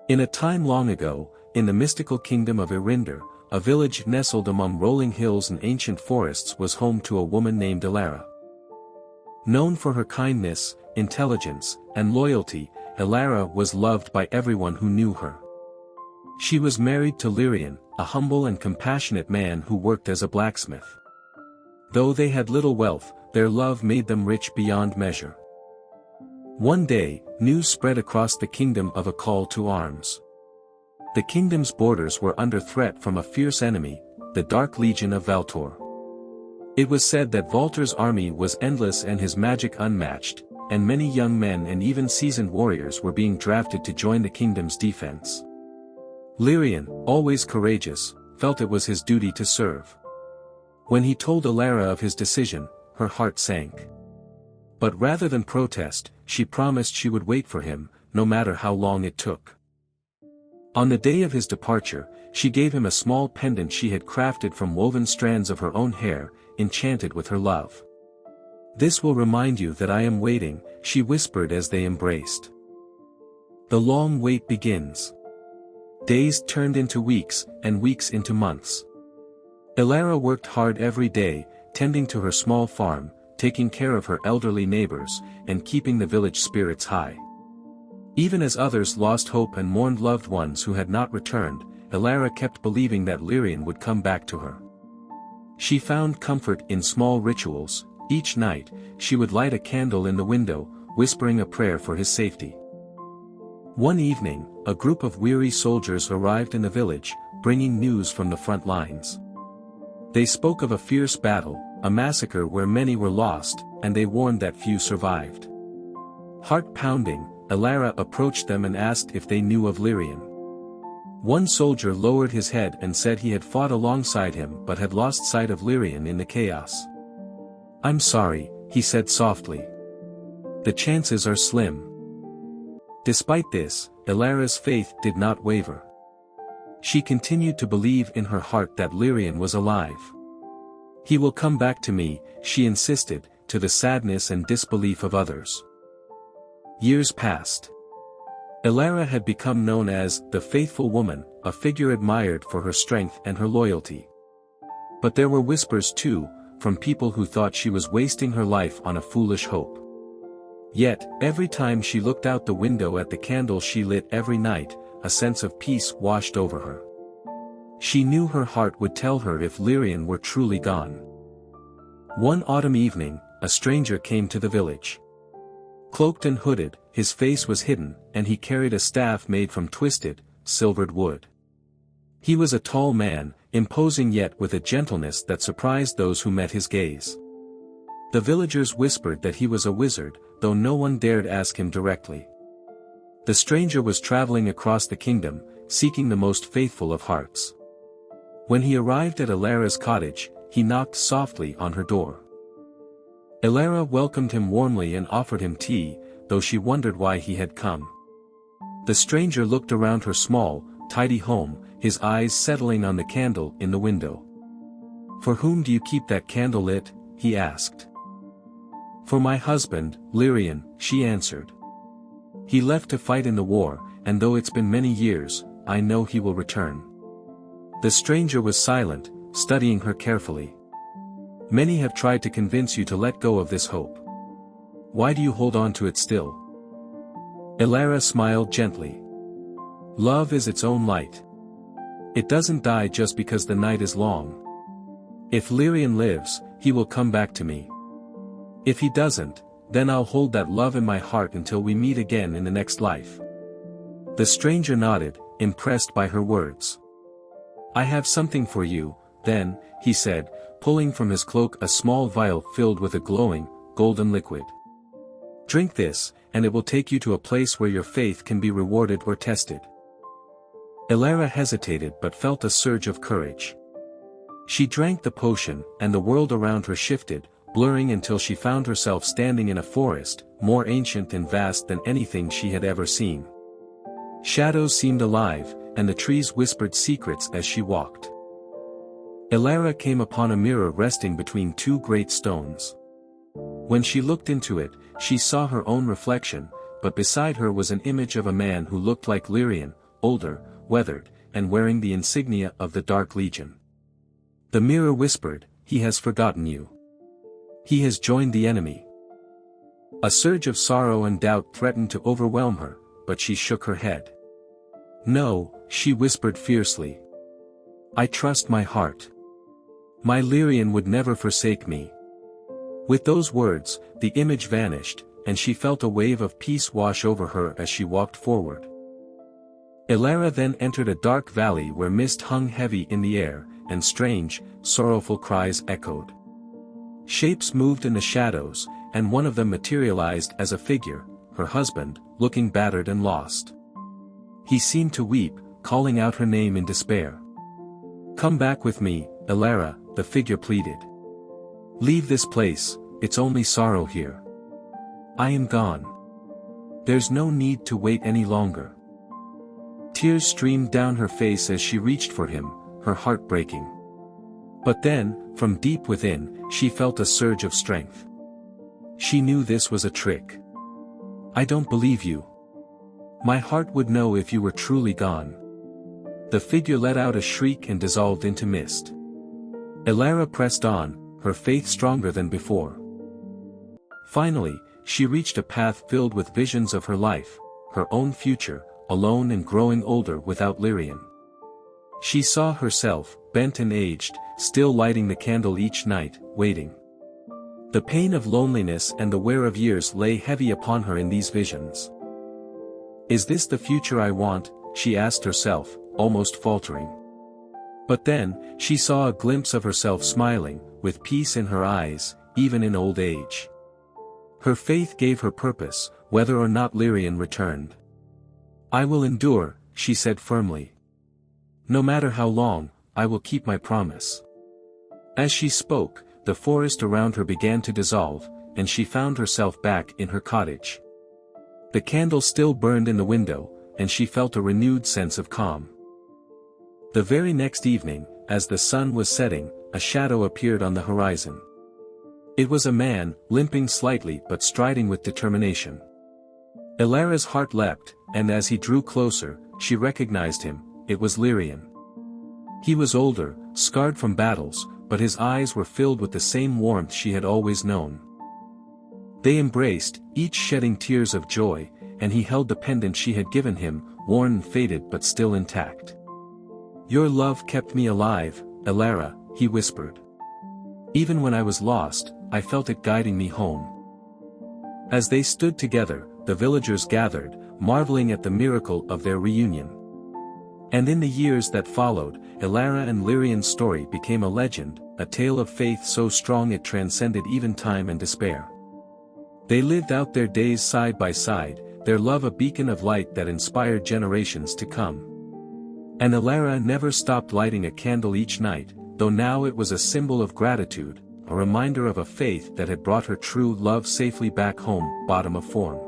In a time long ago, in the mystical kingdom of Irinder, a village nestled among rolling hills and ancient forests was home to a woman named Elara. Known for her kindness, intelligence, and loyalty, Elara was loved by everyone who knew her. She was married to Lirian, a humble and compassionate man who worked as a blacksmith. Though they had little wealth, their love made them rich beyond measure. One day, news spread across the kingdom of a call to arms. The kingdom's borders were under threat from a fierce enemy, the Dark Legion of Valtor. It was said that Valtor's army was endless and his magic unmatched, and many young men and even seasoned warriors were being drafted to join the kingdom's defense. Lirian, always courageous, felt it was his duty to serve. When he told Elara of his decision, her heart sank. But rather than protest, she promised she would wait for him, no matter how long it took. On the day of his departure, she gave him a small pendant she had crafted from woven strands of her own hair, enchanted with her love. "This will remind you that I am waiting," she whispered as they embraced. The long wait begins. Days turned into weeks, and weeks into months. Elara worked hard every day, tending to her small farm, taking care of her elderly neighbors, and keeping the village spirits high. Even as others lost hope and mourned loved ones who had not returned, Elara kept believing that Lirian would come back to her. She found comfort in small rituals. Each night, she would light a candle in the window, whispering a prayer for his safety. One evening, a group of weary soldiers arrived in the village, bringing news from the front lines. They spoke of a fierce battle, a massacre where many were lost, and they warned that few survived. Heart-pounding, Elara approached them and asked if they knew of Lirian. One soldier lowered his head and said he had fought alongside him but had lost sight of Lirian in the chaos. "I'm sorry," he said softly. "The chances are slim." Despite this, Elara's faith did not waver. She continued to believe in her heart that Lirian was alive. "He will come back to me," she insisted, to the sadness and disbelief of others. Years passed. Elara had become known as the faithful woman, a figure admired for her strength and her loyalty. But there were whispers too, from people who thought she was wasting her life on a foolish hope. Yet, every time she looked out the window at the candle she lit every night, a sense of peace washed over her. She knew her heart would tell her if Lirian were truly gone. One autumn evening, a stranger came to the village. Cloaked and hooded, his face was hidden, and he carried a staff made from twisted, silvered wood. He was a tall man, imposing yet with a gentleness that surprised those who met his gaze. The villagers whispered that he was a wizard, though no one dared ask him directly. The stranger was traveling across the kingdom, seeking the most faithful of hearts. When he arrived at Elara's cottage, he knocked softly on her door. Elara welcomed him warmly and offered him tea, though she wondered why he had come. The stranger looked around her small, tidy home, his eyes settling on the candle in the window. "For whom do you keep that candle lit?" he asked. "For my husband, Lirian," she answered. "He left to fight in the war, and though it's been many years, I know he will return." The stranger was silent, studying her carefully. "Many have tried to convince you to let go of this hope. Why do you hold on to it still?" Elara smiled gently. "Love is its own light. It doesn't die just because the night is long. If Lirian lives, he will come back to me. If he doesn't, then I'll hold that love in my heart until we meet again in the next life." The stranger nodded, impressed by her words. "I have something for you, then," he said, pulling from his cloak a small vial filled with a glowing, golden liquid. "Drink this, and it will take you to a place where your faith can be rewarded or tested." Elara hesitated but felt a surge of courage. She drank the potion, and the world around her shifted, blurring until she found herself standing in a forest, more ancient and vast than anything she had ever seen. Shadows seemed alive, and the trees whispered secrets as she walked. Elara came upon a mirror resting between two great stones. When she looked into it, she saw her own reflection, but beside her was an image of a man who looked like Lyrian, older, weathered, and wearing the insignia of the Dark Legion. The mirror whispered, "He has forgotten you. He has joined the enemy." A surge of sorrow and doubt threatened to overwhelm her, but she shook her head. "No," she whispered fiercely. "I trust my heart. My Lyrian would never forsake me." With those words, the image vanished, and she felt a wave of peace wash over her as she walked forward. Elara then entered a dark valley where mist hung heavy in the air, and strange, sorrowful cries echoed. Shapes moved in the shadows, and one of them materialized as a figure, her husband, looking battered and lost. He seemed to weep, calling out her name in despair. "Come back with me, Elara," the figure pleaded. "Leave this place, it's only sorrow here. I am gone. There's no need to wait any longer." Tears streamed down her face as she reached for him, her heart breaking. But then, from deep within, she felt a surge of strength. She knew this was a trick. "I don't believe you. My heart would know if you were truly gone." The figure let out a shriek and dissolved into mist. Elara pressed on, her faith stronger than before. Finally, she reached a path filled with visions of her life, her own future, alone and growing older without Lyrian. She saw herself, bent and aged, still lighting the candle each night, waiting. The pain of loneliness and the wear of years lay heavy upon her in these visions. "Is this the future I want?" she asked herself, almost faltering. But then, she saw a glimpse of herself smiling, with peace in her eyes, even in old age. Her faith gave her purpose, whether or not Lyrian returned. "I will endure," she said firmly. "No matter how long, I will keep my promise." As she spoke, the forest around her began to dissolve, and she found herself back in her cottage. The candle still burned in the window, and she felt a renewed sense of calm. The very next evening, as the sun was setting, a shadow appeared on the horizon. It was a man, limping slightly but striding with determination. Elara's heart leapt, and as he drew closer, she recognized him. It was Lyrian. He was older, scarred from battles, but his eyes were filled with the same warmth she had always known. They embraced, each shedding tears of joy, and he held the pendant she had given him, worn and faded but still intact. "Your love kept me alive, Elara," he whispered. "Even when I was lost, I felt it guiding me home." As they stood together, the villagers gathered, marveling at the miracle of their reunion. And in the years that followed, Elara and Lyrian's story became a legend, a tale of faith so strong it transcended even time and despair. They lived out their days side by side, their love a beacon of light that inspired generations to come. And Elara never stopped lighting a candle each night, though now it was a symbol of gratitude, a reminder of a faith that had brought her true love safely back home, bottom of form.